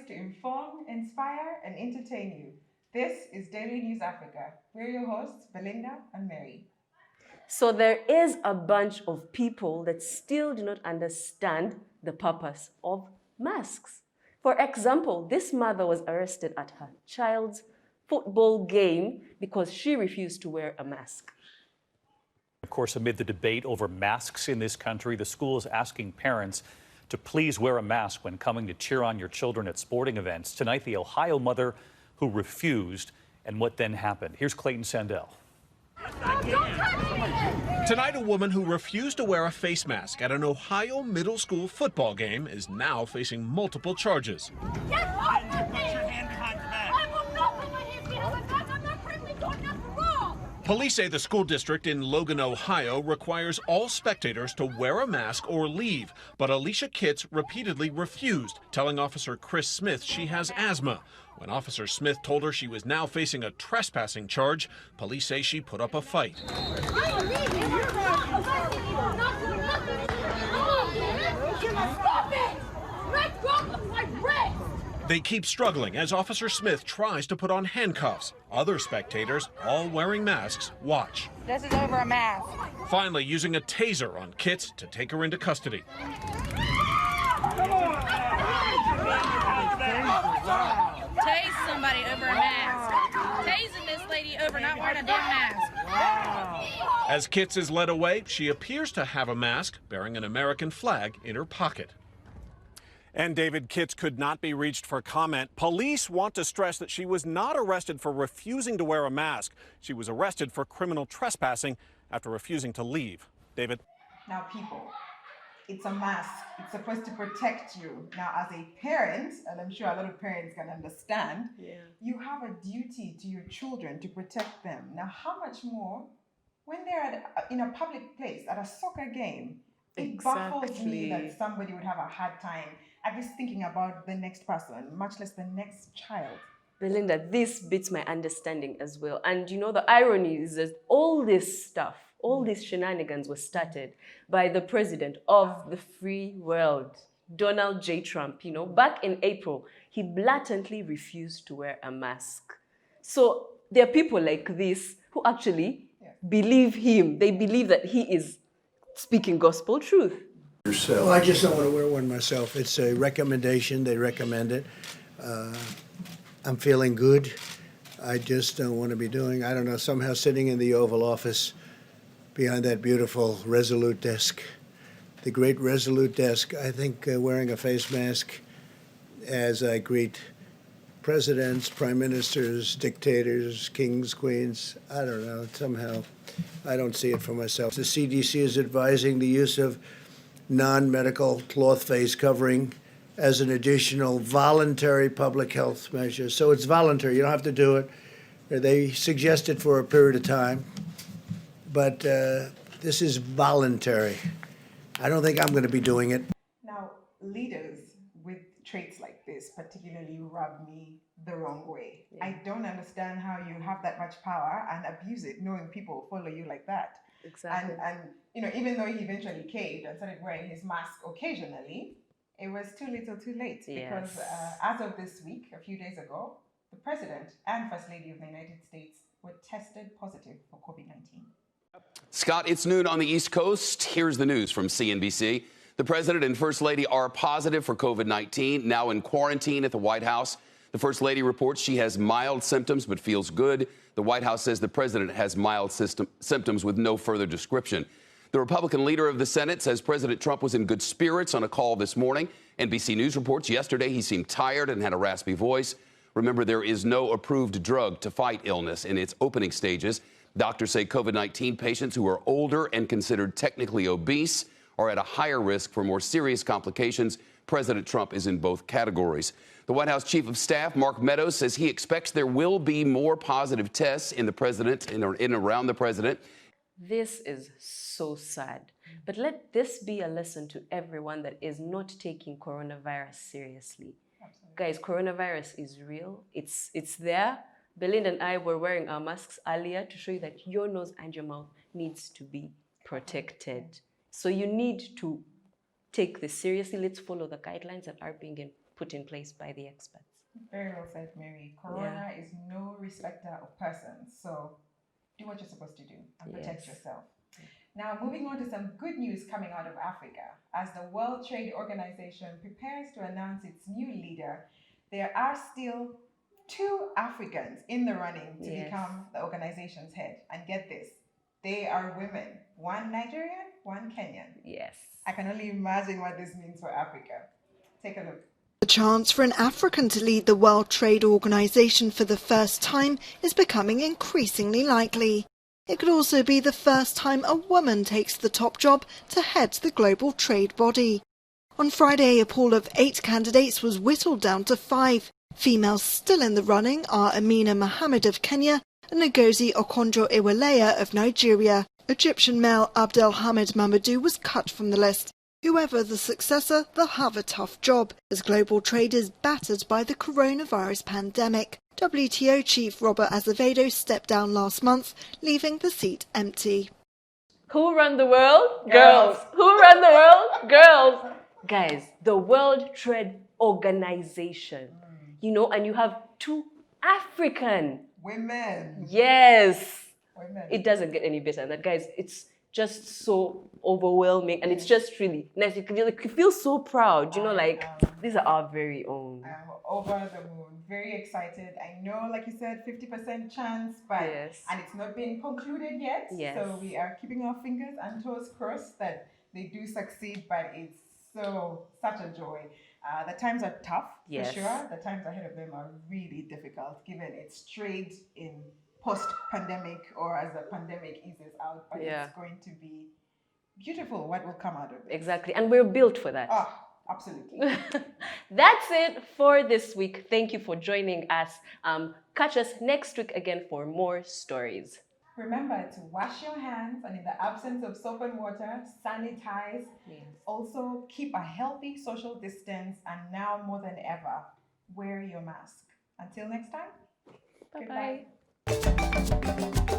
stories to inform, inspire, and entertain you. This is Daily News Africa. We're your hosts, Belinda and Mary. So there is a bunch of people that still do not understand the purpose of masks. For example, this mother was arrested at her child's football game because she refused to wear a mask. Of course, amid the debate over masks in this country, the school is asking parents to please wear a mask when coming to cheer on your children at sporting events. Tonight, the Ohio mother who refused and what then happened. Here's Clayton Sandell. Tonight, a woman who refused to wear a face mask at an Ohio middle school football game is now facing multiple charges. Get off of me! I will not put my hands behind my back. I'm not friendly. Doing nothing wrong. Police say the school district in Logan, Ohio requires all spectators to wear a mask or leave, but Alicia Kitts repeatedly refused, telling Officer Chris Smith she has asthma. When Officer Smith told her she was now facing a trespassing charge, police say she put up a fight. They keep struggling as Officer Smith tries to put on handcuffs. Other spectators, all wearing masks, watch. This is over a mask. Finally, using a taser on Kitts to take her into custody. Tase somebody over a mask. Tasing this lady over not wearing a damn mask. As Kitts is led away, she appears to have a mask bearing an American flag in her pocket. And David, Kitts could not be reached for comment. Police want to stress that she was not arrested for refusing to wear a mask. She was arrested for criminal trespassing after refusing to leave. David? Now, people, it's a mask. It's supposed to protect you. Now, as a parent, and I'm sure a lot of parents can understand, you have a duty to your children to protect them. Now, how much more when they're in a public place, at a soccer game? It baffles me that somebody would have a hard time at least thinking about the next person, much less the next child. Belinda, this beats my understanding as well. And you know, the irony is that all this stuff, all these shenanigans were started by the president of the free world, Donald J. Trump. You know, back in April, he blatantly refused to wear a mask. So there are people like this who actually believe him. They believe that he is speaking gospel truth. Well, I just don't want to wear one myself. It's a recommendation. They recommend it. I'm feeling good. I just don't want to be doing, I don't know, somehow sitting in the Oval Office behind that beautiful Resolute desk, the great Resolute desk. I think wearing a face mask as I greet presidents, prime ministers, dictators, kings, queens, I don't know, somehow I don't see it for myself. The CDC is advising the use of non-medical cloth face covering as an additional voluntary public health measure. So it's voluntary, you don't have to do it. They suggest it for a period of time, but this is voluntary. I don't think I'm going to be doing it. Now, leaders with traits like this particularly rub me the wrong way. I don't understand how you have that much power and abuse it, knowing people follow you like that. Exactly. And you know, even though he eventually caved and started wearing his mask occasionally, it was too little too late. Because as of this week, a few days ago, the President and First Lady of the United States were tested positive for COVID-19. Scott, it's noon on the East Coast. Here's the news from CNBC. The President and First Lady are positive for COVID-19, now in quarantine at the White House. The First Lady reports she has mild symptoms but feels good. The White House says the President has mild symptoms with no further description. The Republican leader of the Senate says President Trump was in good spirits on a call this morning. NBC News reports yesterday he seemed tired and had a raspy voice. Remember, there is no approved drug to fight illness in its opening stages. Doctors say COVID-19 patients who are older and considered technically obese are at a higher risk for more serious complications. President Trump is in both categories. The White House Chief of Staff, Mark Meadows, says he expects there will be more positive tests in the president, in and around the president. This is so sad. But let this be a lesson to everyone that is not taking coronavirus seriously. Absolutely. Guys, coronavirus is real. It's there. Belinda and I were wearing our masks earlier to show you that your nose and your mouth needs to be protected. So you need to take this seriously. Let's follow the guidelines that are being put in place by the experts. Very well said, Mary. Corona is no respecter of persons. So do what you're supposed to do and protect yourself. Now, moving on to some good news coming out of Africa. As the World Trade Organization prepares to announce its new leader, there are still 2 Africans in the running to become the organization's head. And get this, they are women. 1 Nigerian, 1 Kenyan. Yes. I can only imagine what this means for Africa. Take a look. The chance for an African to lead the World Trade Organization for the first time is becoming increasingly likely. It could also be the first time a woman takes the top job to head the global trade body. On Friday, a pool of 8 candidates was whittled down to 5. Females still in the running are Amina Mohammed of Kenya and Ngozi Okonjo-Iweala of Nigeria. Egyptian male Abdelhamid Mamadou was cut from the list. Whoever the successor, they'll have a tough job, as global trade is battered by the coronavirus pandemic. WTO chief Robert Azevedo stepped down last month, leaving the seat empty. Who run the world? Girls. Who run the world? Girls. Guys, the World Trade Organization. You know, and you have 2 African Women. Yes. Women. It doesn't get any better than that, guys. It's just so overwhelming, and it's just really nice. You feel so proud, you know, like these are our very own. I'm over the moon, very excited. I know, like you said, 50% chance, but and it's not being concluded yet. So we are keeping our fingers and toes crossed that they do succeed, but it's such a joy. The times are tough, for sure. The times ahead of them are really difficult, given it's trade in post-pandemic or as the pandemic eases out, but it's going to be beautiful what will come out of it. Exactly, and we're built for that. Absolutely. That's it for this week. Thank you for joining us. Catch us next week again for more stories. Remember to wash your hands, and in the absence of soap and water, sanitize. Also, keep a healthy social distance, and now more than ever, wear your mask. Until next time, Bye-bye. goodbye.